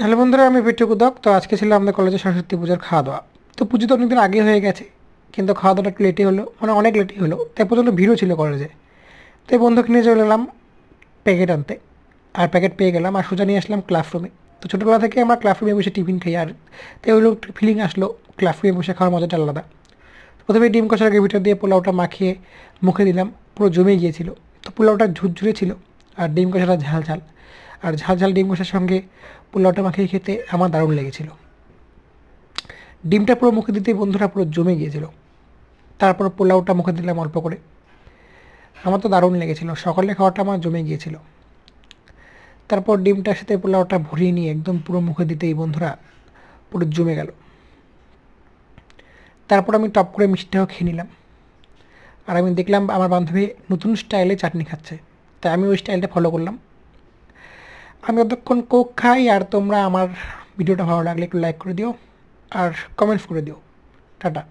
Hello বন্ধুরা, আমি পেট্রকুদক। তো আজকে ছিল আমাদের কলেজে সরস্বতী পুজোর খাওয়া দাওয়া। তো পুজো তো অনেকদিন আগে হয়ে গেছে, কিন্তু খাওয়া দাওয়াটা একটু লেটই হলো, মানে অনেক লেটই হলো। তাই প্রচণ্ড ভিড়ও ছিল কলেজে। তাই বন্ধুকে নিয়ে চলে এলাম প্যাকেট আনতে। আর প্যাকেট পেয়ে গেলাম আর সোজা নিয়ে আসলাম ক্লাসরুমে। তো ছোটোবেলা থেকে আমরা ক্লাসরুমে বসে টিফিন খাই, আর তাই ওই লোক ফিলিং আসলো ক্লাসরুমে বসে খাওয়ার মজাটা আলাদা। প্রথমে ডিম কষার গ্রেভিটা দিয়ে পোলাওটা মাখিয়ে মুখে দিলাম, পুরো জমে গিয়েছিল। তো পোলাওটা ঝুরঝুরে ছিল আর ডিম কষাটা ঝাল ঝাল। আর ঝাল ঝাল ডিম কষার সঙ্গে পোলাওটা মাখিয়ে খেতে আমার দারুণ লেগেছিল। ডিমটা পুরো মুখে দিতেই বন্ধুরা পুরো জমে গিয়েছিল। তারপর পোলাওটা মুখে দিলাম অল্প করে। আমার তো দারুণ লেগেছিল, সকালে খাওয়াটা আমার জমে গিয়েছিল। তারপর ডিমটার সাথে পোলাওটা ভরিয়ে নিয়ে একদম পুরো মুখে দিতেই বন্ধুরা পুরো জমে গেল। তারপর আমি টপ করে মিষ্টিটাও খেয়ে নিলাম। আর আমি দেখলাম আমার বান্ধবী নতুন স্টাইলে চাটনি খাচ্ছে, তাই আমি ওই স্টাইলটা ফলো করলাম। আমি ততক্ষণ কোক খাই, আর তোমরা আমার ভিডিওটা ভালো লাগলে একটু লাইক করে দিও আর কমেন্টস করে দিও। টাটা।